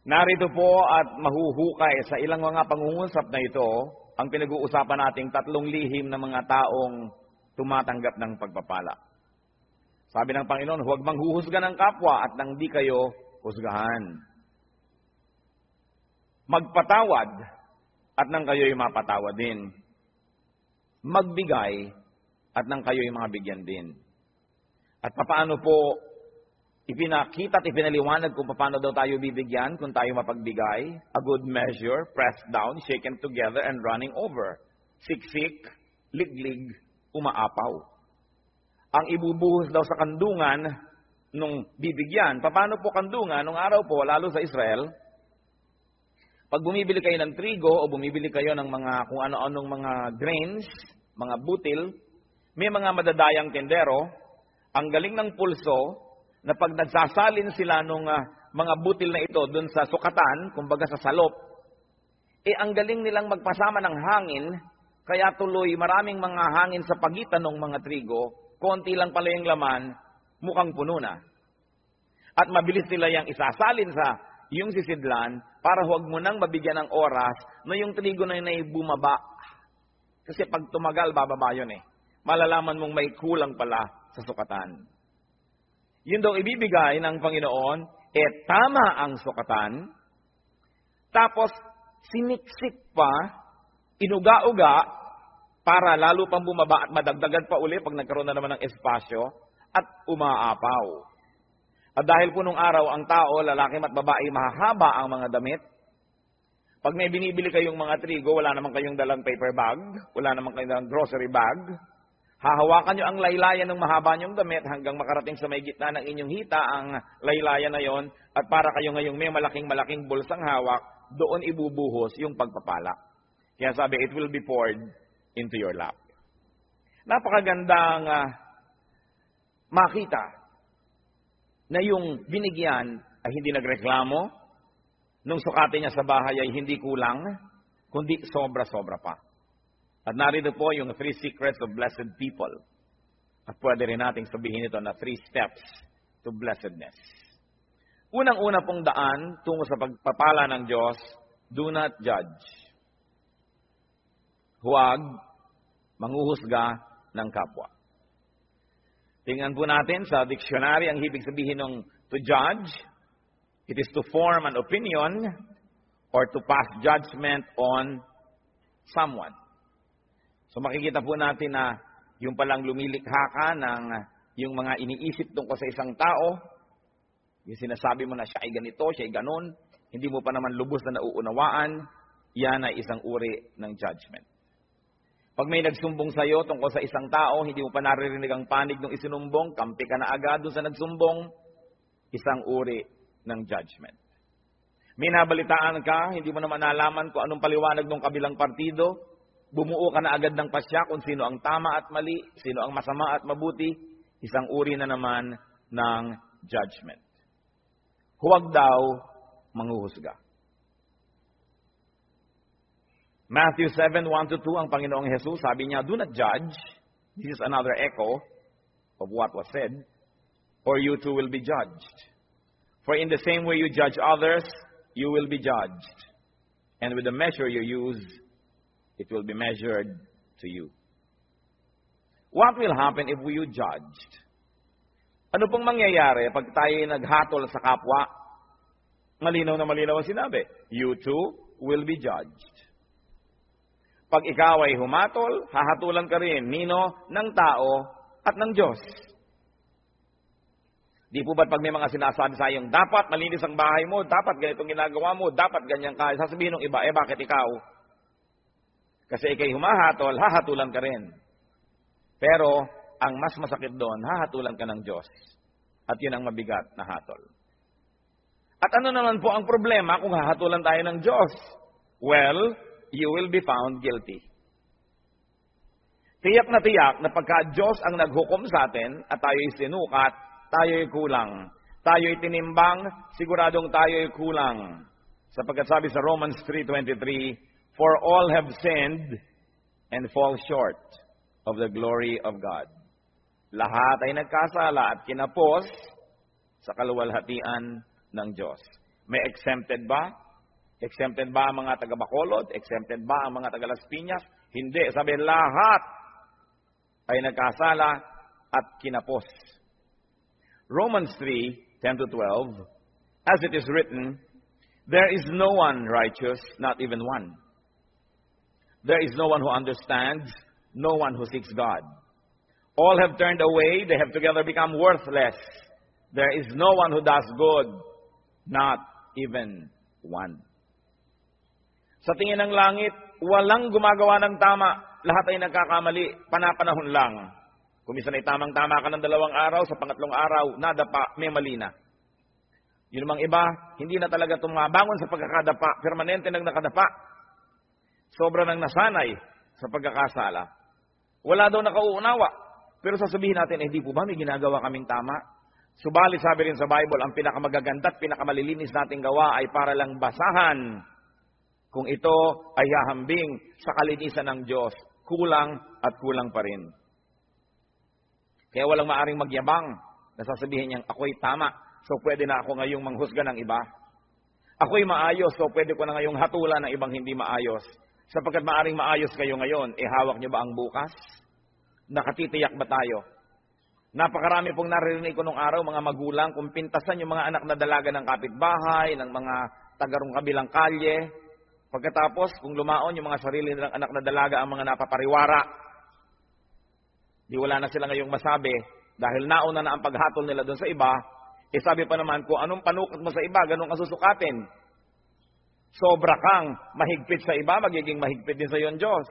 Narito po at mahuhukay sa ilang mga pangungusap na ito ang pinag-uusapan nating tatlong lihim ng mga taong tumatanggap ng pagpapala. Sabi ng Panginoon, huwag manghuhusga ng kapwa at nang di kayo husgahan. Magpatawad at nang kayo'y mapatawad din. Magbigay at nang kayo'y mabigyan din. At paano po ipinakita at ipinaliwanag kung paano daw tayo bibigyan kung tayo mapagbigay? A good measure, pressed down, shaken together, and running over. Siksik, liglig, umaapaw. Ang ibubuhos daw sa kandungan nung bibigyan. Paano po kandungan? Nung araw po, lalo sa Israel, pag bumibili kayo ng trigo o bumibili kayo ng mga kung ano-anong mga grains, mga butil, may mga madadayang tendero, ang galing ng pulso, na pag nagsasalin sila nung mga butil na ito dun sa sukatan, kumbaga sa salop, ang galing nilang magpasama ng hangin, kaya tuloy maraming mga hangin sa pagitan ng mga trigo, konti lang pala yung laman, mukhang puno na. At mabilis nila yung isasalin sa yung sisidlan, para huwag mo nang mabigyan ng oras na yung trigo na yun ay bumaba. Kasi pag tumagal, bababa yun Malalaman mong may kulang pala sa sukatan. Yun daw ibibigay ng Panginoon, tama ang sukatan, tapos siniksik pa, inuga-uga, para lalo pang bumaba at madagdagan pa uli pag nagkaroon na naman ng espasyo, at umaapaw. At dahil po nung araw, ang tao, lalaki at babae, mahahaba ang mga damit. Pag may binibili kayong mga trigo, wala naman kayong dalang paper bag, wala naman kayong dalang grocery bag, hahawakan nyo ang laylayan ng mahaba nyong damit hanggang makarating sa may gitna ng inyong hita ang laylayan na yon, at para kayo ngayong may malaking-malaking bulsang hawak, doon ibubuhos yung pagpapala. Kaya sabi, it will be poured into your lap. Napakagandang makita na yung binigyan ay hindi nagreklamo, nung sukatin niya sa bahay ay hindi kulang, kundi sobra-sobra pa. At narito po yung 3 secrets of blessed people. At pwede rin nating sabihin ito na 3 steps to blessedness. Unang-una pong daan tungo sa pagpapala ng Diyos, do not judge. Huwag manghuhusga ng kapwa. Tingnan po natin sa dictionary ang ibig sabihin ng to judge. It is to form an opinion or to pass judgment on someone. So makikita po natin na yung palang lumilikha ka ng yung mga iniisip tungkol sa isang tao, yung sinasabi mo na siya ay ganito, siya ay ganon, hindi mo pa naman lubos na nauunawaan, yan ay isang uri ng judgment. Pag may nagsumbong sa iyo tungkol sa isang tao, hindi mo pa naririnig ang panig ng isinumbong, kampi ka na agad doon sa nagsumbong, isang uri ng judgment. May nabalitaan ka, hindi mo naman nalaman kung anong paliwanag ng kabilang partido, bumuo ka na agad ng pasya kung sino ang tama at mali, sino ang masama at mabuti, isang uri na naman ng judgment. Huwag daw manghuhusga. Matthew 7:1-2, ang Panginoong Jesus, sabi niya, do not judge. This is another echo of what was said, or you too will be judged. For in the same way you judge others, you will be judged. And with the measure you use, it will be measured to you. What will happen if we judged? Ano pong mangyayari pag tayo naghatol sa kapwa? Malinaw na malinaw ang sinabi. You too will be judged. Pag ikaw ay humatol, hahatulan ka rin, nino, ng tao at ng Diyos. Di po ba't pag may mga sinasabi sa iyong, dapat malinis ang bahay mo, dapat ganitong ginagawa mo, dapat ganyan ka, sasabihin ng iba, bakit ikaw? Kasi ikay humahatol, hahatulan ka rin. Pero, ang mas masakit doon, hahatulan ka ng Diyos. At yun ang mabigat na hatol. At ano naman po ang problema kung hahatulan tayo ng Diyos? Well, you will be found guilty. Tiyak na pagka Diyos ang naghukom sa atin at tayo'y sinukat, tayo'y kulang. Tayo'y tinimbang, siguradong tayo'y kulang. Sapagkat sabi sa Romans 3:23, for all have sinned and fall short of the glory of God. Lahat ay nagkasala at kinapos sa kaluwalhatian ng Diyos. May exempted ba? Exempted ba ang mga taga-Bacolod? Exempted ba ang mga taga-Las Piñas? Hindi. Sabi, lahat ay nagkasala at kinapos. Romans 3:10-12, as it is written, there is no one righteous, not even one. There is no one who understands, no one who seeks God. All have turned away, they have together become worthless. There is no one who does good, not even one. Sa tingin ng langit, walang gumagawa ng tama. Lahat ay nagkakamali, panapanahon lang. Kung minsan ay tamang-tama ka ng 2 araw, sa pangatlong araw, nadapa, may mali na. Yun namang iba, hindi na talaga tumabangon sa pagkakadapa, permanente nang nakadapa. Sobra nang nasanay sa pagkakasala. Wala daw nakauunawa. Pero sasabihin natin, hindi po ba may ginagawa kaming tama? Subalit sabi rin sa Bible, ang pinakamagaganda at pinakamalilinis nating gawa ay para lang basahan kung ito ay hahambing sa kalinisan ng Diyos. Kulang at kulang pa rin. Kaya walang maaring magyabang na sasabihin niyang, ako'y tama, so pwede na ako ngayong manghusga ng iba. Ako'y maayos, so pwede ko na ngayong hatulan ng ibang hindi maayos. Sapagkat maaring maayos kayo ngayon, hawak niyo ba ang bukas? Nakatitiyak ba tayo? Napakarami pong naririnig ko nung araw, mga magulang, kung pintasan yung mga anak na dalaga ng kapitbahay, ng mga tagarong kabilang kalye. Pagkatapos, kung lumaon yung mga sarili nilang anak na dalaga ang mga napapariwara, di wala na sila ngayong masabi, dahil nauna na ang paghatol nila doon sa iba, sabi pa naman, kung anong panukot mo sa iba, ganun ka susukatin. Sobra kang mahigpit sa iba, magiging mahigpit din sa iyo ang Diyos.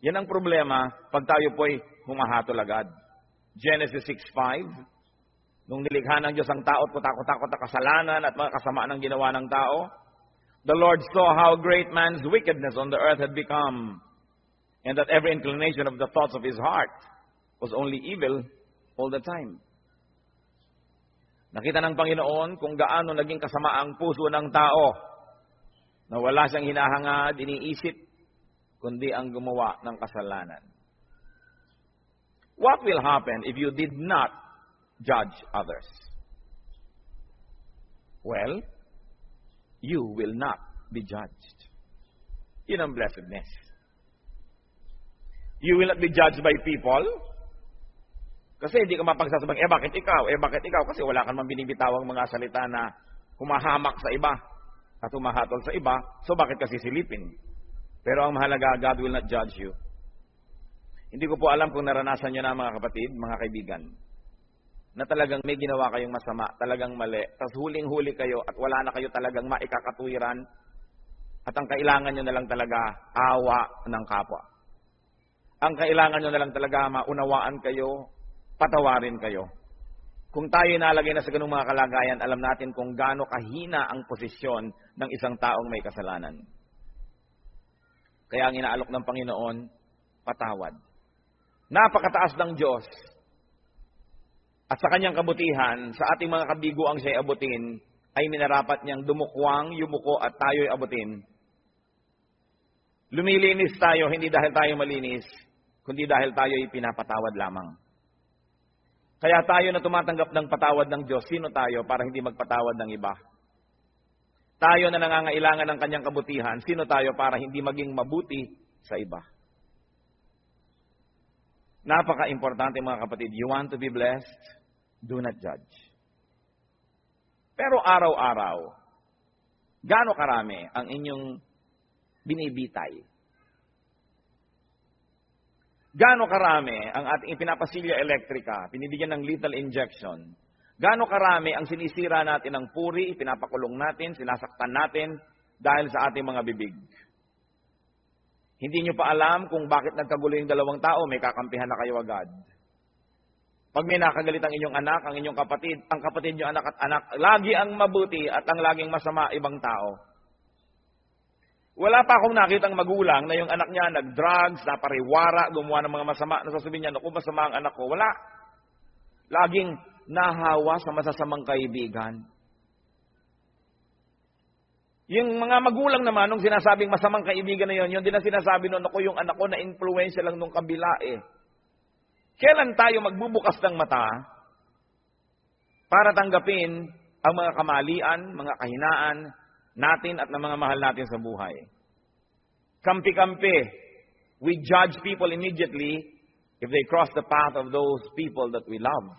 Yan ang problema pag tayo po'y humahatol agad. Genesis 6:5, nung nilikha ng Diyos ang tao at kutakot-takot na kasalanan at mga kasamaan ng ginawa ng tao, the Lord saw how great man's wickedness on the earth had become, and that every inclination of the thoughts of his heart was only evil all the time. Nakita ng Panginoon kung gaano naging kasama ang puso ng tao na wala siyang hinahangad, iniisip, kundi ang gumawa ng kasalanan. What will happen if you did not judge others? Well, you will not be judged. Yun ang blessedness. You will not be judged by people. Kasi hindi ka mapagsasabang, bakit ikaw? Bakit ikaw? Kasi wala ka naman binibitawang mga salita na humahamak sa iba at humahatol sa iba, so bakit kasi silipin? Pero ang mahalaga, God will not judge you. Hindi ko po alam kung naranasan nyo na mga kapatid, mga kaibigan, na talagang may ginawa kayong masama, talagang mali, tapos huling-huli kayo at wala na kayo talagang maikakatuwiran at ang kailangan nyo na lang talaga awa ng kapwa. Ang kailangan nyo na lang talaga maunawaan kayo, patawarin kayo. Kung tayo nalagay na sa ganung mga kalagayan, alam natin kung gaano kahina ang posisyon ng isang taong may kasalanan. Kaya ang inaalok ng Panginoon, patawad. Napakataas ng Diyos at sa kanyang kabutihan, sa ating mga kabiguang siya'y abutin, ay minarapat niyang dumukwang, yumuko at tayo'y abutin. Lumilinis tayo, hindi dahil tayo malinis, kundi dahil tayo'y pinapatawad lamang. Kaya tayo na tumatanggap ng patawad ng Diyos, sino tayo para hindi magpatawad ng iba? Tayo na nangangailangan ng kanyang kabutihan, sino tayo para hindi maging mabuti sa iba? Napaka-importante mga kapatid, you want to be blessed, do not judge. Pero araw-araw, gaano karami ang inyong binibitay? Gaano karami ang ating ipinapasilya elektrika, pinibigyan ng lethal injection? Gaano karami ang sinisira natin ng puri, pinapakulong natin, sinasaktan natin dahil sa ating mga bibig? Hindi nyo pa alam kung bakit nagkagulo yung dalawang tao, may kakampihan na kayo agad. Pag may nakagalit ang inyong anak, ang inyong kapatid, ang kapatid nyo anak at anak, lagi ang mabuti at ang laging masama ibang tao. Wala pa akong nakitang magulang na yung anak niya nag-drugs, napariwara, gumawa ng mga masama, nasasabihin niya, naku, masama ang anak ko. Wala. Laging nahawa sa masasamang kaibigan. Yung mga magulang naman, nung sinasabing masamang kaibigan na yun, yun din ang sinasabi nun, ako yung anak ko na influensya lang nung kabila eh. Kailan tayo magbubukas ng mata para tanggapin ang mga kamalian, mga kahinaan natin at ng mga mahal natin sa buhay. Kampi-kampi, we judge people immediately if they cross the path of those people that we love.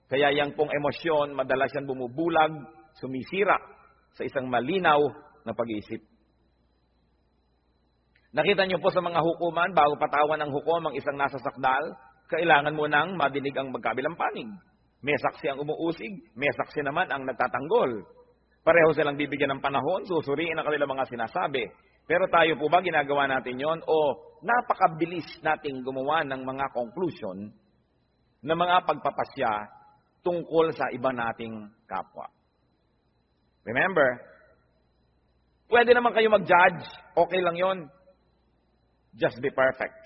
Kaya yang pong emosyon, madalas yan bumubulag, sumisira sa isang malinaw na pag-iisip. Nakita niyo po sa mga hukuman, bago patawan ng hukom ang isang nasa sakdal, kailangan mo nang madinig ang magkabilang panig. May saksi ang umuusig, may saksi naman ang nagtatanggol. Pareho silang bibigyan ng panahon, susuriin ang kanilang mga sinasabi. Pero tayo po ba ginagawa natin yon o napakabilis nating gumawa ng mga conclusion na mga pagpapasya tungkol sa iba nating kapwa? Remember, pwede naman kayo mag-judge, okay lang yon. Just be perfect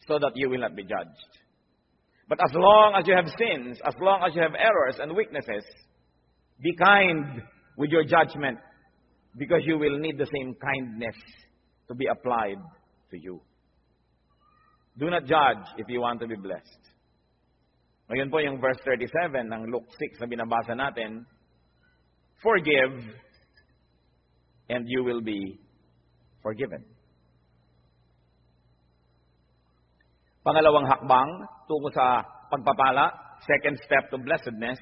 so that you will not be judged. But as long as you have sins, as long as you have errors and weaknesses, be kind with your judgment because you will need the same kindness to be applied to you. Do not judge if you want to be blessed. Ngayon po yung verse 37 ng Luke 6 na binabasa natin, forgive and you will be forgiven. Pangalawang hakbang tungo sa pagpapala, second step to blessedness,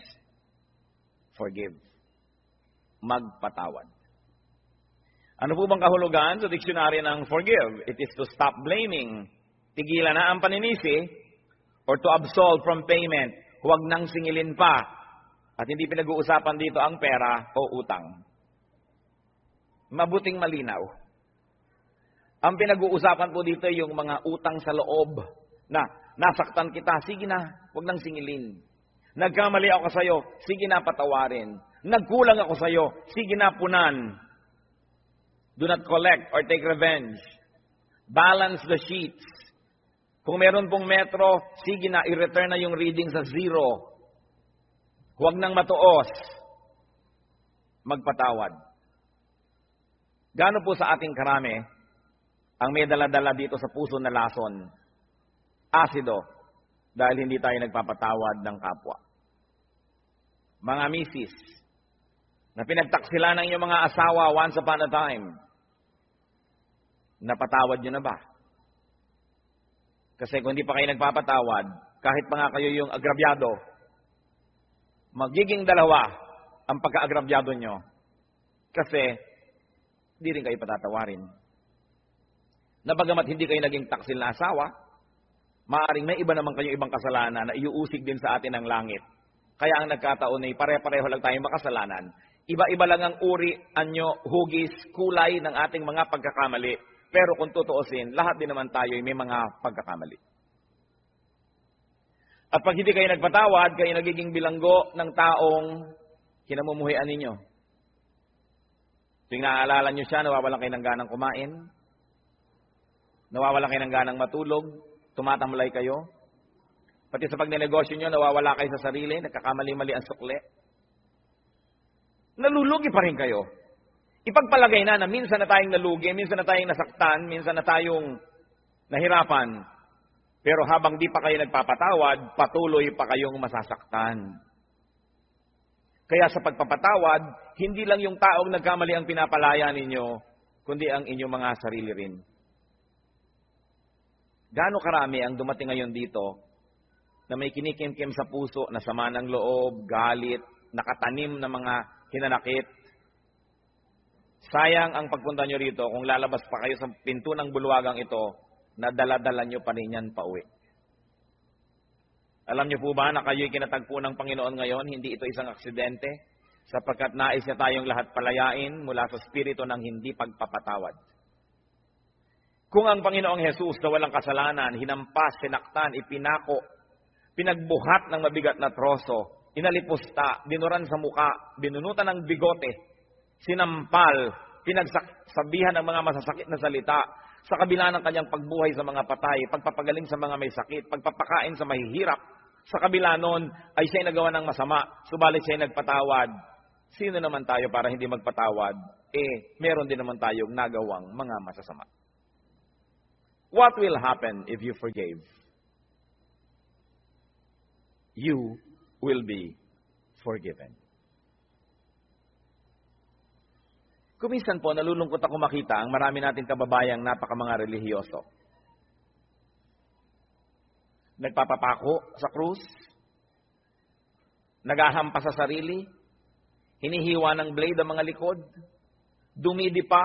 forgive. Magpatawad. Ano po bang kahulugan sa diksyonaryo ng forgive? It is to stop blaming. Tigilan na ang paninisi or to absolve from payment. Huwag nang singilin pa. At hindi pinag-uusapan dito ang pera o utang. Mabuting malinaw. Ang pinag-uusapan po dito yung mga utang sa loob na nasaktan kita, sige na, huwag nang singilin. Nagkamali ako sa iyo, sige na patawarin. Nagkulang ako sa iyo, sige na punan. Do not collect or take revenge. Balance the sheets. Kung meron pong metro, sige na, i-return na yung reading sa 0. Huwag nang matuos. Magpatawad. Gaano po sa ating karami ang may dala-dala dito sa puso na lason? Asido, dahil hindi tayo nagpapatawad ng kapwa. Mga misis, na pinagtaksila ng inyong mga asawa once upon a time, napatawad nyo na ba? Kasi kung hindi pa kayo nagpapatawad, kahit pa nga kayo yung agrabyado, magiging dalawa ang pagka-agrabyado nyo. Kasi, hindi rin kayo patatawarin. Napagamat hindi kayo naging taksil na asawa, maaaring may iba naman kayong ibang kasalanan na iuusig din sa atin ng langit. Kaya ang nagkataon ay pare-pareho lang tayong makasalanan. Iba-iba lang ang uri, anyo, hugis, kulay ng ating mga pagkakamali. Pero kung tutuusin, lahat din naman tayo ay may mga pagkakamali. At pag hindi kayo nagpatawad, kayo nagiging bilanggo ng taong kinamumuhian ninyo. Tuwing naaalala nyo siya, nawawalan kayo ng ganang kumain, nawawalan kayo ng ganang matulog, tumatamlay kayo. Pati sa pagnenegosyo nyo, nawawala kayo sa sarili, nagkakamali-mali ang sukle. Nalulugi pa rin kayo. Ipagpalagay na minsan na tayong nalugi, minsan na tayong nasaktan, minsan na tayong nahirapan. Pero habang di pa kayo nagpapatawad, patuloy pa kayong masasaktan. Kaya sa pagpapatawad, hindi lang yung taong nagkamali ang pinapalaya ninyo, kundi ang inyong mga sarili rin. Gaano karami ang dumating ngayon dito na may kinikim-kim sa puso na sama ng loob, galit, nakatanim na mga hinanakit. Sayang ang pagpunta nyo rito kung lalabas pa kayo sa pinto ng bulwagang ito na dala-dala nyo pa rin yan pauwi. Alam nyo po ba na kayo'y kinatagpo ng Panginoon ngayon, hindi ito isang aksidente, sapagkat nais niya tayong lahat palayain mula sa spirito ng hindi pagpapatawad. Kung ang Panginoong Jesus na walang kasalanan, hinampas, sinaktan, ipinako, pinagbuhat ng mabigat na troso, inalipusta, dinuran sa muka, binunutan ng bigote, sinampal, pinagsabihan ng mga masasakit na salita, sa kabila ng kanyang pagbuhay sa mga patay, pagpapagaling sa mga may sakit, pagpapakain sa mahihirap, sa kabila nun ay siya'y nagawa ng masama, subalit siya'y nagpatawad. Sino naman tayo para hindi magpatawad? Meron din naman tayong nagawang mga masasama. What will happen if you forgave? You will be forgiven. Kuminsan po, nalulungkot ako makita ang marami nating kababayang napaka-mga relihiyoso. Nagpapapako sa krus, naghahampas sa sarili, hinihiwa ng blade ang mga likod, dumidipa,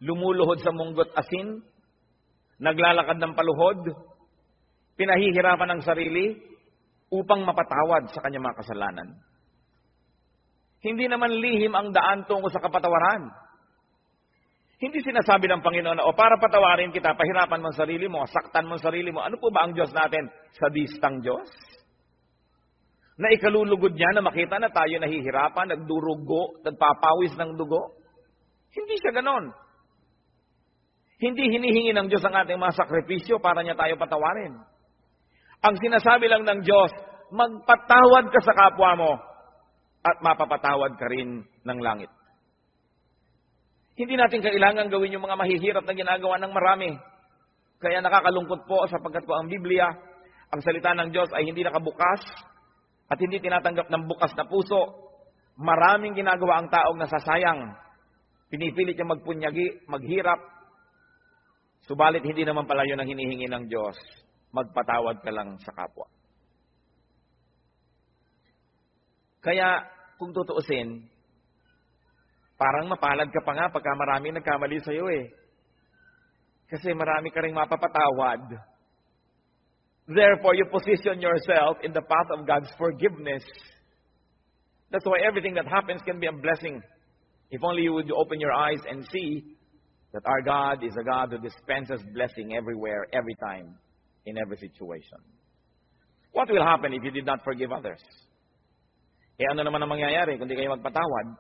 lumuluhod sa munggot asin, naglalakad ng paluhod, pinahihirapan ng sarili upang mapatawad sa kanyang mga kasalanan. Hindi naman lihim ang daan tungo sa kapatawaran. Hindi sinasabi ng Panginoon na, para patawarin kita, pahirapan mo ang sarili mo, saktan mo ang sarili mo. Ano po ba ang Diyos natin? Sadistang Diyos? Na ikalulugod niya na makita na tayo nahihirapan, nagdurugo, nagpapawis ng dugo? Hindi siya ganon. Hindi hinihingi ng Diyos ang ating mga sakripisyo para niya tayo patawarin. Ang sinasabi lang ng Diyos, magpatawad ka sa kapwa mo at mapapatawad ka rin ng langit. Hindi natin kailangan gawin yung mga mahihirap na ginagawa ng marami. Kaya nakakalungkot po sapagkat po ang Biblia, ang salita ng Diyos ay hindi nakabukas at hindi tinatanggap ng bukas na puso. Maraming ginagawa ang taong nasasayang. Pinipilit niya magpunyagi, maghirap. Subalit hindi naman pala yun ang hinihingi ng Diyos. Magpatawad ka lang sa kapwa. Kaya kung tutuusin, parang mapalad ka pa nga pagka marami nagkamali sa iyo eh. Kasi marami ka ring mapapatawad. Therefore, you position yourself in the path of God's forgiveness. That's why everything that happens can be a blessing. If only you would open your eyes and see that our God is a God who dispenses blessing everywhere, every time, in every situation. What will happen if you did not forgive others? Ano naman ang mangyayari kung di kayo magpatawad?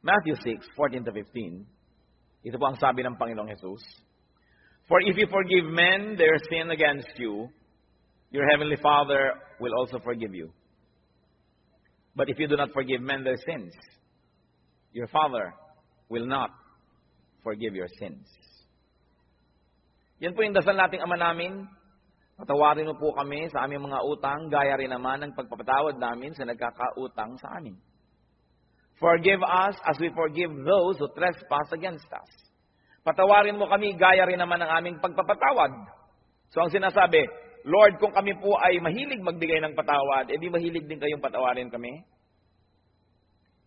Matthew 6:14-15. Ito po ang sabi ng Panginoong Jesus. For if you forgive men their sin against you, your heavenly Father will also forgive you. But if you do not forgive men their sins, your Father will not forgive your sins. Yan po yung dasal nating Ama namin. Patawarin mo po kami sa aming mga utang, gaya rin naman ng pagpapatawad namin sa nagkakautang sa amin. Forgive us as we forgive those who trespass against us. Patawarin mo kami, gaya rin naman ng aming pagpapatawad. So ang sinasabi, Lord, kung kami po ay mahilig magbigay ng patawad, edi mahilig din kayong patawarin kami.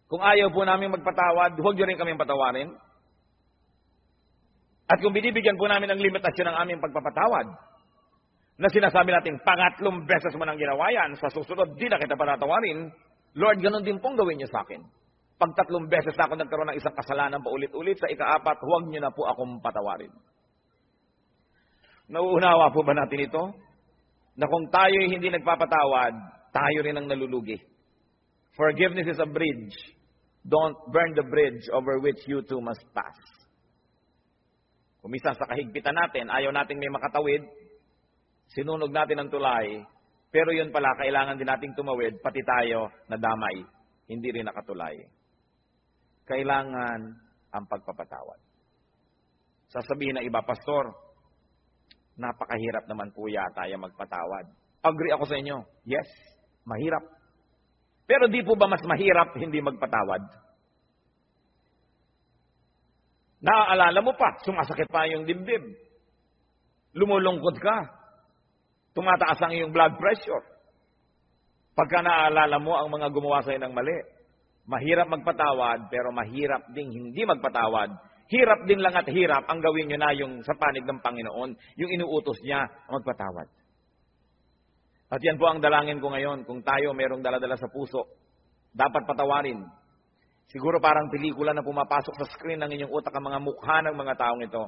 Kung ayaw po namin magpatawad, huwag nyo rin kaming patawarin. At kung binibigyan po namin ng limitasyon ng aming pagpapatawad, na sinasabi natin, pangatlong beses mo nang ginawa yan, sa susunod, di na kita patatawarin, Lord, ganun din pong gawin niyo sa akin. Pag 3 beses na ako nagkaroon ng isang kasalanan paulit-ulit, sa ika-4, huwag niyo na po akong patawarin. Nauunawa po ba natin ito? Na kung tayo'y hindi nagpapatawad, tayo rin ang nalulugi. Forgiveness is a bridge. Don't burn the bridge over which you too must pass. Kumisa sa kahigpitan natin, ayaw nating may makatawid, sinunog natin ang tulay, pero yun pala, kailangan din nating tumawid, pati tayo nadamay, hindi rin nakatulay. Kailangan ang pagpapatawad. Sasabihin ng iba, Pastor, napakahirap naman po yata yung magpatawad. Agree ako sa inyo. Yes, mahirap. Pero di po ba mas mahirap hindi magpatawad? Naaalala mo pa, sumasakit pa yung dibdib. Lumulungkot ka. Tumataas ang iyong blood pressure. Pagka naaalala mo ang mga gumawa sa'yo ng mali. Mahirap magpatawad, pero mahirap ding hindi magpatawad. Hirap din lang at hirap ang gawin nyo na yung sa panig ng Panginoon, yung inuutos niya magpatawad. At yan po ang dalangin ko ngayon, kung tayo merong daladala sa puso, dapat patawarin. Siguro parang pelikula na pumapasok sa screen ng inyong utak ang mga mukha ng mga taong ito.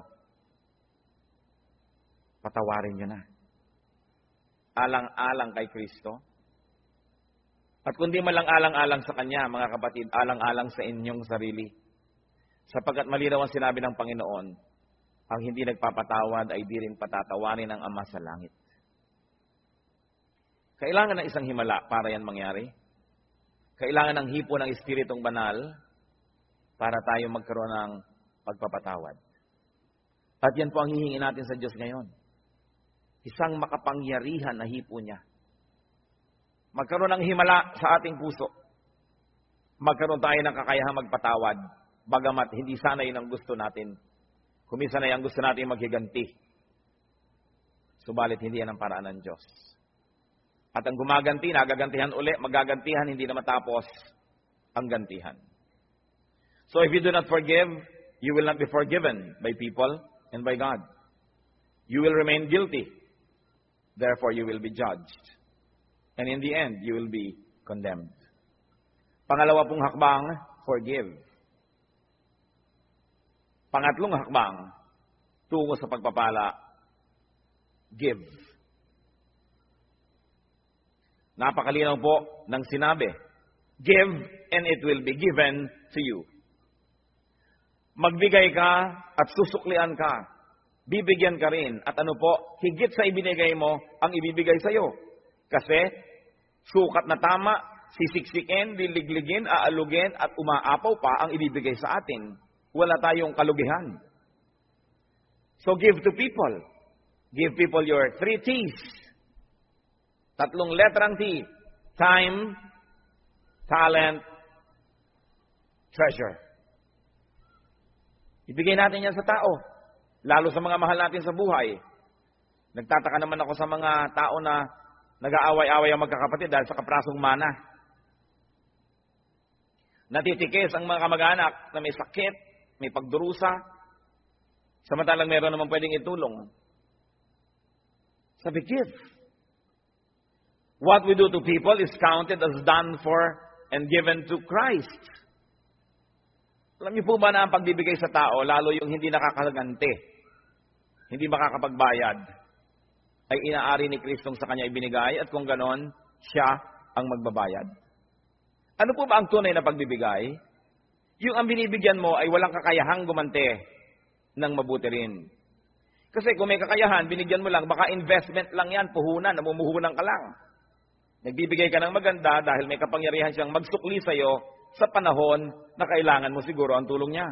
Patawarin nyo na. Alang-alang kay Kristo. At kung di man lang alang-alang sa Kanya, mga kapatid, alang-alang sa inyong sarili. Sapagkat malinaw ang sinabi ng Panginoon, ang hindi nagpapatawad ay di rin patatawarin ng Ama sa langit. Kailangan ng isang himala para yan mangyari. Kailangan ng hipo ng Espiritong Banal para tayo magkaroon ng pagpapatawad. At yan po ang hihingi natin sa Diyos ngayon. Isang makapangyarihan na hipo niya. Magkaroon ng himala sa ating puso. Magkaroon tayo ng kakayahang magpatawad, bagamat hindi sana yun ang gusto natin. Kuminsan ay ang gusto natin maghiganti. Subalit hindi yan ang paraan ng Diyos. At ang gumaganti, nagagantihan uli, magagantihan, hindi na matapos ang gantihan. So if you do not forgive, you will not be forgiven by people and by God. You will remain guilty. Therefore, you will be judged. And in the end, you will be condemned. Pangalawa pong hakbang, forgive. Pangatlong hakbang, tungo sa pagpapala, give. Napakalinaw po ng sinabi, give and it will be given to you. Magbigay ka at susuklian ka. Bibigyan ka rin. At ano po, higit sa ibinigay mo, ang ibibigay sa iyo. Kasi, sukat na tama, sisiksikin, liligligin, aalugin, at umaapaw pa ang ibibigay sa atin. Wala tayong kalugihan. So give to people. Give people your 3 T's. 3 letrang T. Time, talent, treasure. Ibigay natin yan sa tao. Lalo sa mga mahal natin sa buhay. Nagtataka naman ako sa mga tao na nag-aaway-away ang magkakapatid dahil sa kaprasong mana. Natitikis ang mga kamag-anak na may sakit, may pagdurusa, samantalang meron naman pwedeng itulong. Sabi, give. What we do to people is counted as done for and given to Christ. Alam niyo po ba na ang pagbibigay sa tao, lalo yung hindi nakakaganti, hindi makakapagbayad, ay inaari ni Kristong sa kanya ibinigay at kung ganon, siya ang magbabayad. Ano po ba ang tunay na pagbibigay? Yung ang binibigyan mo ay walang kakayahang gumante ng mabuti rin. Kasi kung may kakayahan, binigyan mo lang, baka investment lang yan, puhunan, namumuhunan ka lang. Nagbibigay ka ng maganda dahil may kapangyarihan siyang magsukli sa iyo sa panahon na kailangan mo siguro ang tulong niya.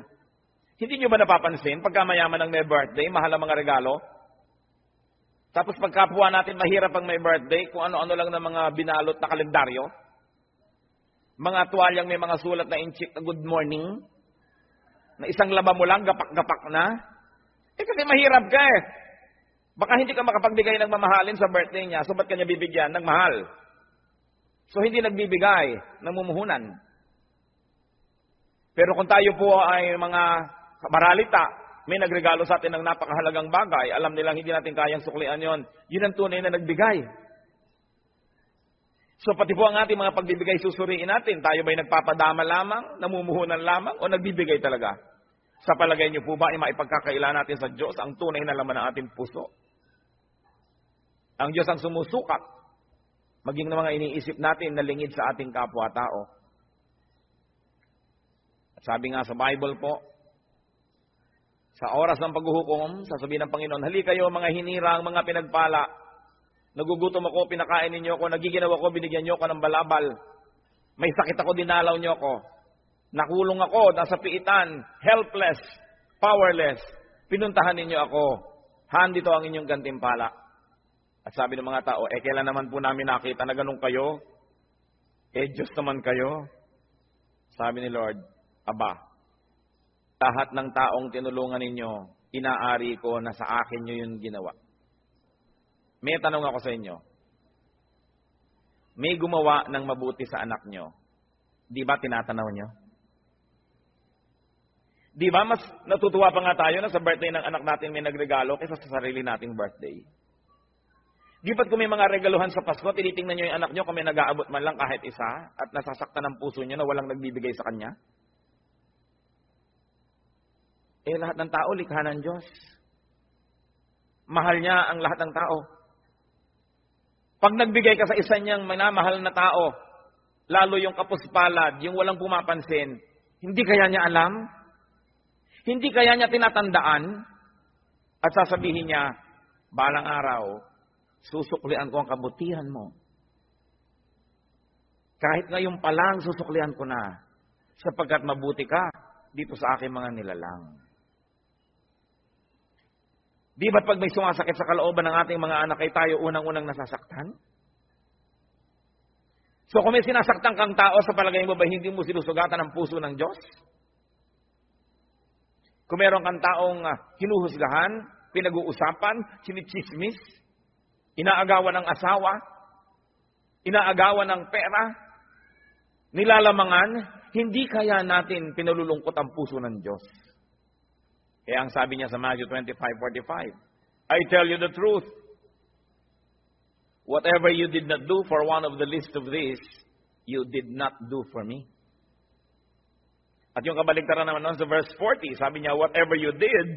Hindi niyo ba napapansin, pagka mayaman ang may birthday, mahal ang mga regalo? Tapos pagkapwa natin, mahirap ang may birthday, kung ano-ano lang ng mga binalot na kalendaryo. Mga tuwalyang may mga sulat na inchik na good morning, na isang laba mo lang, gapak-gapak na. Kasi mahirap ka eh. Baka hindi ka makapagbigay ng mamahalin sa birthday niya, so ba't kanya bibigyan ng mahal? So hindi nagbibigay ng mumuhunan. Pero kung tayo po ay mga maralita, may nagregalo sa atin ng napakahalagang bagay, alam nilang hindi natin kayang suklian yon. Yun ang tunay na nagbigay. So pati po ang ating mga pagbibigay susuriin natin, tayo ba'y nagpapadama lamang, namumuhunan lamang, o nagbibigay talaga? Sa palagay niyo po ba ay maipagkakaila natin sa Diyos ang tunay na laman ng ating puso? Ang Diyos ang sumusukat, maging na mga iniisip natin na lingid sa ating kapwa-tao. Sabi nga sa Bible po, sa oras ng paghuhukom, sasabihin ng Panginoon, hali kayo mga hinirang, mga pinagpala. Nagugutom ako, pinakain ninyo ako, nagiginaw ako, binigyan niyo ako ng balabal. May sakit ako, dinalaw niyo ako. Nakulong ako, nasa piitan, helpless, powerless. Pinuntahan ninyo ako. Handito ang inyong gantimpala. At sabi ng mga tao, kailan naman po namin nakita na ganun kayo? Diyos naman kayo. Sabi ni Lord, Aba, lahat ng taong tinulungan ninyo, inaari ko na sa akin nyo yung ginawa. May tanong ako sa inyo. May gumawa ng mabuti sa anak nyo. Di ba tinatanaw nyo? Di ba mas natutuwa pa nga tayo na sa birthday ng anak natin may nagregalo kaysa sa sarili nating birthday? Di ba't kung may mga regaluhan sa Pasko, tinitingnan nyo yung anak nyo kung may nag-aabot man lang kahit isa at nasasaktan ang puso nyo na walang nagbibigay sa kanya? Lahat ng tao, likha ng Diyos. Mahal niya ang lahat ng tao. Pag nagbigay ka sa isa niyang minamahal na tao, lalo yung kapuspalad, yung walang pumapansin, hindi kaya niya alam? Hindi kaya niya tinatandaan? At sasabihin niya, balang araw, susuklian ko ang kabutihan mo. Kahit ngayon pa lang, susuklian ko na. Sapagkat mabuti ka dito sa aking mga nilalang. Di ba't pag may sumasakit sa kalooban ng ating mga anak ay tayo unang-unang nasasaktan? So kung may sinasaktan kang tao, sa palagay mo ba hindi mo sinusugatan ang puso ng Diyos? Kung meron kang taong hinuhusgahan, pinag-uusapan, sinichismis, inaagawan ng asawa, inaagawan ng pera, nilalamangan, hindi kaya natin pinalulungkot ang puso ng Diyos. Kaya ang sabi niya sa Matthew 25:45, I tell you the truth, whatever you did not do for one of the least of these, you did not do for me. At yung kabaligtaran naman nun sa verse 40, sabi niya, whatever you did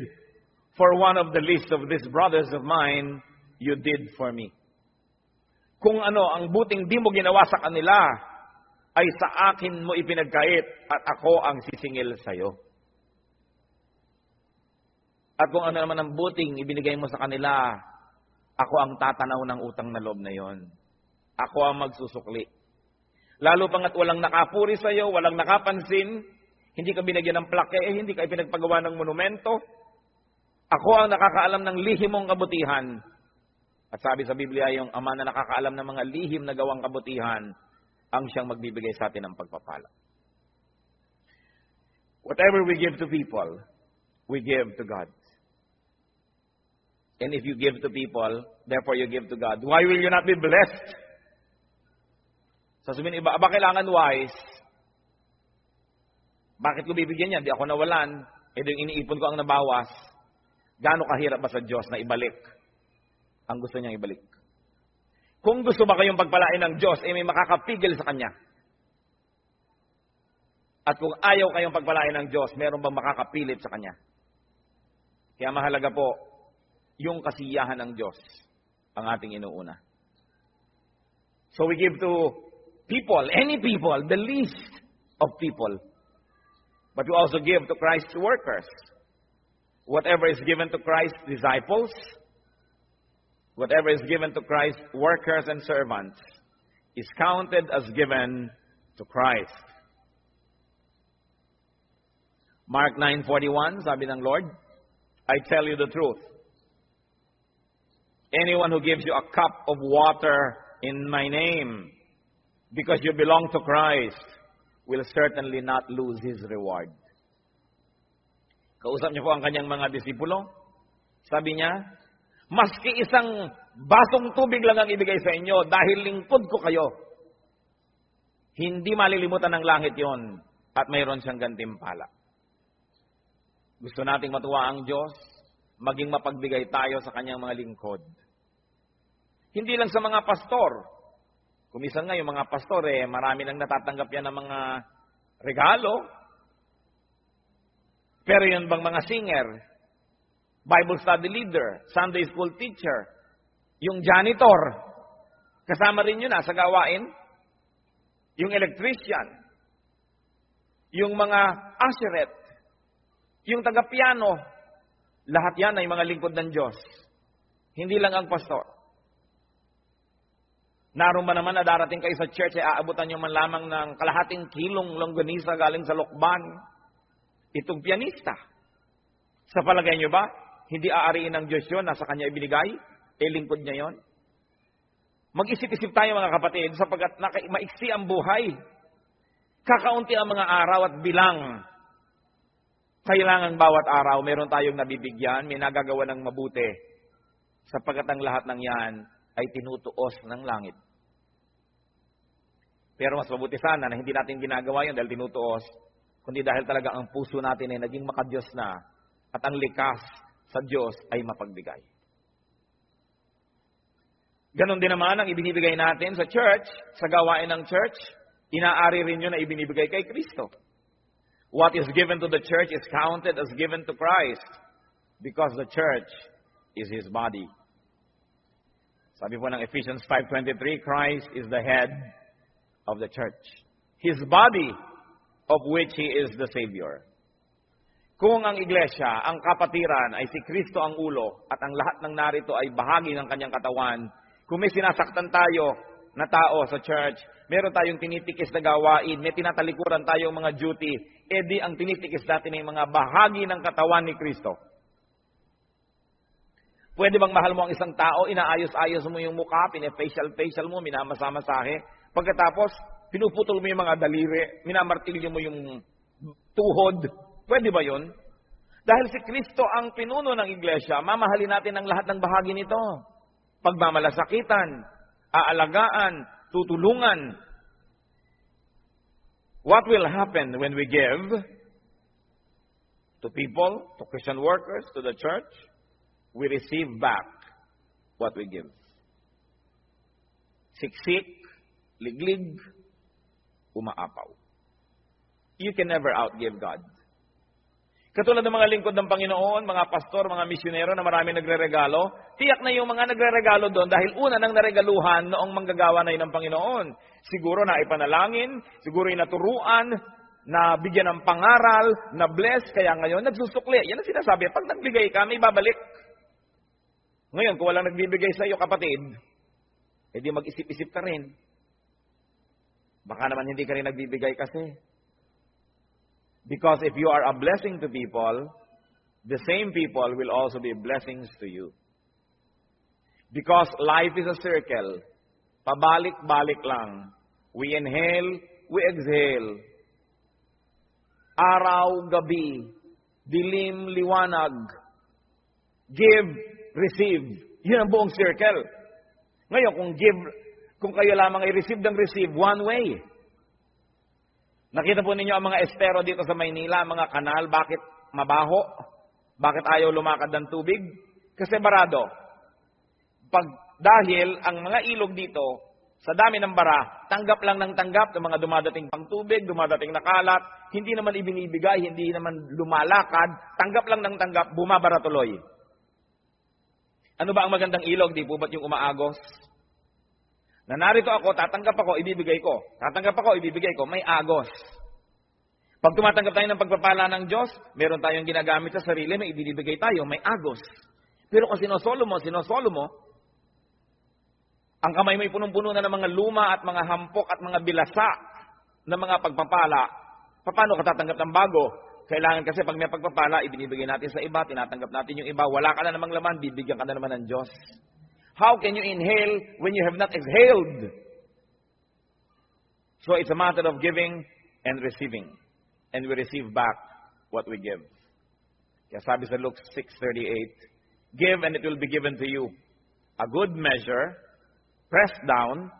for one of the least of these brothers of mine, you did for me. Kung ano, ang buting di mo ginawa sa kanila, ay sa akin mo ipinagkait at ako ang sisingil sa iyo. At kung ano naman ang buting ibinigay mo sa kanila, ako ang tatanaw ng utang na loob na yon. Ako ang magsusukli. Lalo pangat walang nakapuri sa iyo, walang nakapansin, hindi ka binigyan ng plaque, hindi ka ipinagpagawa ng monumento. Ako ang nakakaalam ng lihim mong kabutihan. At sabi sa Biblia, yung ama na nakakaalam ng mga lihim na gawang kabutihan, ang siyang magbibigay sa atin ng pagpapala. Whatever we give to people, we give to God. And if you give to people, therefore you give to God. Why will you not be blessed? Sasabihin iba, kailangan wise? Bakit ko bibigyan yan? Di ako nawalan. Yung iniipon ko ang nabawas. Gaano kahirap ba sa Diyos na ibalik ang gusto niyang ibalik? Kung gusto ba kayong pagpalain ng Diyos, may makakapigil sa Kanya. At kung ayaw kayong pagpalain ng Diyos, meron bang makakapilit sa Kanya? Kaya mahalaga po, yung kasiyahan ng Diyos ang ating inuuna. So we give to people, any people, the least of people. But we also give to Christ's workers. Whatever is given to Christ's disciples, whatever is given to Christ's workers and servants, is counted as given to Christ. Mark 9:41, sabi ng Lord, I tell you the truth. Anyone who gives you a cup of water in my name, because you belong to Christ, will certainly not lose his reward. Kausap niyo po ang kanyang mga disipulo. Sabi niya, maski isang basong tubig lang ang ibigay sa inyo dahil lingkod ko kayo, hindi malilimutan ng langit yon at mayroon siyang gantimpala. Gusto nating matuwa ang Diyos, maging mapagbigay tayo sa kanyang mga lingkod. Hindi lang sa mga pastor. Kumisan nga yung mga pastor, marami nang natatanggap yan ng mga regalo. Pero yun bang mga singer, Bible study leader, Sunday school teacher, yung janitor, kasama rin yun sa gawain. Yung electrician, yung mga usherette, yung taga-piano, lahat yan ay mga lingkod ng Diyos. Hindi lang ang pastor. Naroon ba naman na darating kayo sa church ay aabutan nyo man lamang ng kalahating kilong longganisa galing sa lokban? Itong pianista. Sa palagay nyo ba, hindi aariin ng Diyos yun, nasa Kanya ibinigay? Lingkod niya yon. Mag-isip-isip tayo mga kapatid, sapagkat maiksi ang buhay. Kakaunti ang mga araw at bilang. Kailangan bawat araw, meron tayong nabibigyan, may nagagawa ng mabuti. Sapagkat ang lahat ng yan ay tinutuos ng langit. Pero mas mabuti sana na hindi natin ginagawa yun dahil tinutuos, kundi dahil talaga ang puso natin ay naging makadiyos na at ang likas sa Diyos ay mapagbigay. Ganon din naman ang ibinibigay natin sa church, sa gawain ng church, inaari rin yun na ibinibigay kay Kristo. What is given to the church is counted as given to Christ because the church is His body. Sabi po ng Ephesians 5:23, Christ is the head of the church. His body, of which He is the Savior. Kung ang iglesia, ang kapatiran ay si Kristo ang ulo at ang lahat ng narito ay bahagi ng kanyang katawan, kung may sinasaktan tayo na tao sa church, meron tayong tinitikis na gawain, may tinatalikuran tayong mga duty, di ang tinitikis natin ay mga bahagi ng katawan ni Kristo. Pwede bang mahal mo ang isang tao, inaayos-ayos mo yung mukha, pine-facial mo, minamasa-masahe, Pagkatapos, pinuputol mo yung mga daliri, minamartilyo mo yung tuhod. Pwede ba yun? Dahil si Kristo ang pinuno ng iglesia, mamahalin natin ang lahat ng bahagi nito. Pagmamalasakitan, aalagaan, tutulungan. What will happen when we give to people, to Christian workers, to the church? We receive back what we give. Siksik, liglig, umaapaw. You can never outgive God. Katulad ng mga lingkod ng Panginoon, mga pastor, mga misyonero na marami nagre-regalo, tiyak na yung mga nagre-regalo doon dahil una nang naregaluhan noong manggagawa na yun ng Panginoon. Siguro na ipanalangin, siguro inaturuan, na bigyan ng pangaral, na bless, kaya ngayon nagsusukli. Yan ang sinasabi, pag nagbigay ka, may babalik. Ngayon, kung walang nagbibigay sa iyo, kapatid, edi mag-isip-isip ka rin. Baka naman hindi ka rin nagbibigay kasi. Because if you are a blessing to people, the same people will also be blessings to you. Because life is a circle. Pabalik-balik lang. We inhale, we exhale. Araw, gabi, dilim, liwanag. Give, receive. Yun ang buong circle. Ngayon, kung kayo lamang i-receive ng receive, one way. Nakita po ninyo ang mga estero dito sa Maynila, mga kanal, bakit mabaho? Bakit ayaw lumakad ng tubig? Kasi barado. Dahil ang mga ilog dito, sa dami ng bara, tanggap lang ng tanggap ng mga dumadating pang tubig, dumadating na kalat, hindi naman ibinibigay, hindi naman lumalakad, tanggap lang ng tanggap, bumabara tuloy. Ano ba ang magandang ilog? Di po ba't yung umaagos? Na narito ako, tatanggap ako, ibibigay ko. Tatanggap ako, ibibigay ko. May agos. Pag tumatanggap tayo ng pagpapala ng Diyos, meron tayong ginagamit sa sarili, may ibibigay tayo, may agos. Pero kung sinosolo mo, ang kamay mo'y punong-puno na ng mga luma at mga hampok at mga bilasa na mga pagpapala, paano ka tatanggap ng bago? Kailangan kasi pag may pagpapala, ibinibigay natin sa iba, tinatanggap natin yung iba, wala ka na namang laman, bibigyan ka na naman ng Diyos. How can you inhale when you have not exhaled? So it's a matter of giving and receiving. And we receive back what we give. Kaya sabi sa Luke 6:38, give and it will be given to you. A good measure, pressed down,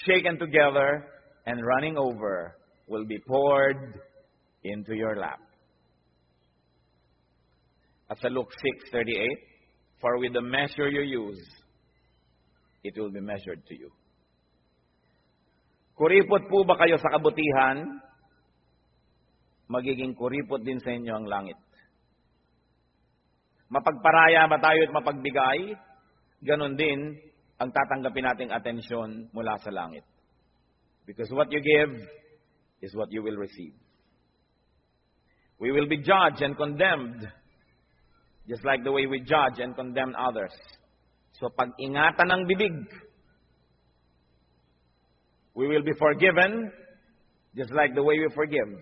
shaken together, and running over will be poured into your lap. At sa Luke 6:38, for with the measure you use, it will be measured to you. Kuripot po ba kayo sa kabutihan? Magiging kuripot din sa inyo ang langit. Mapagparaya ba tayo at mapagbigay? Ganon din ang tatanggapin nating atensyon mula sa langit. Because what you give is what you will receive. We will be judged and condemned, just like the way we judge and condemn others. So pag-ingatan ng bibig. We will be forgiven just like the way we forgive.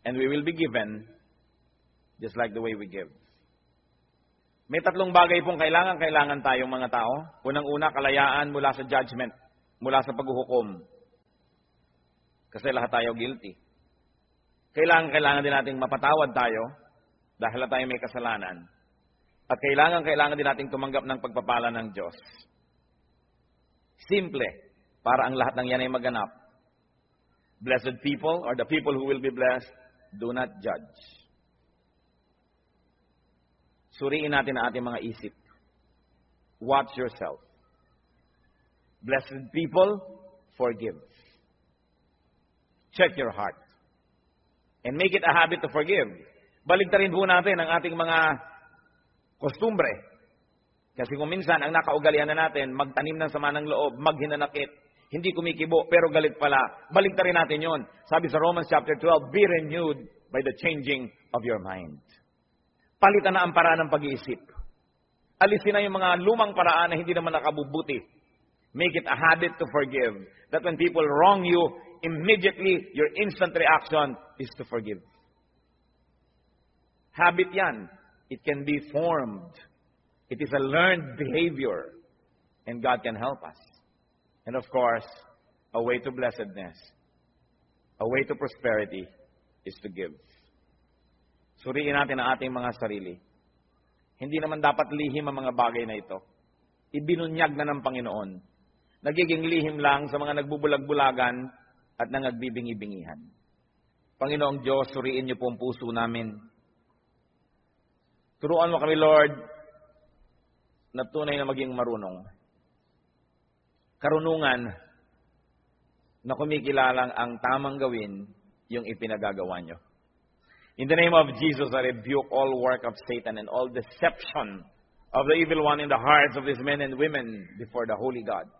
And we will be given just like the way we give. May tatlong bagay pong kailangan tayong mga tao. Unang-una, kalayaan mula sa judgment, mula sa paghuhukom. Kasi lahat tayo guilty. Kailangan din nating mapatawad tayo dahil tayo may kasalanan. At kailangan din nating tumanggap ng pagpapala ng Diyos. Simple, para ang lahat ng yan ay maganap. Blessed people, or the people who will be blessed, do not judge. Suriin natin ang ating mga isip. Watch yourself. Blessed people, forgive. Check your heart. And make it a habit to forgive. Baligtarin po natin ang ating mga kostumbre. Kasi kung minsan, ang nakaugalian na natin, magtanim ng sama ng loob, maghinanakit, hindi kumikibo, pero galit pala. Baligtarin natin yon. Sabi sa Romans chapter 12, be renewed by the changing of your mind. Palitan na ang paraan ng pag-iisip. Alisin na yung mga lumang paraan na hindi naman nakabubuti. Make it a habit to forgive. That when people wrong you, immediately, your instant reaction is to forgive. Habit yan. It can be formed. It is a learned behavior. And God can help us. And of course, a way to blessedness, a way to prosperity is to give. Suriin natin ang ating mga sarili. Hindi naman dapat lihim ang mga bagay na ito. Ibinunyag na ng Panginoon. Nagiging lihim lang sa mga nagbubulag-bulagan at nangagbibingi-bingihan. Panginoong Diyos, suriin niyo po ang puso namin. Turuan mo kami, Lord, na tunay na maging marunong. Karunungan na kumikilalang ang tamang gawin yung ipinagagawa niyo. In the name of Jesus, I rebuke all work of Satan and all deception of the evil one in the hearts of these men and women before the Holy God.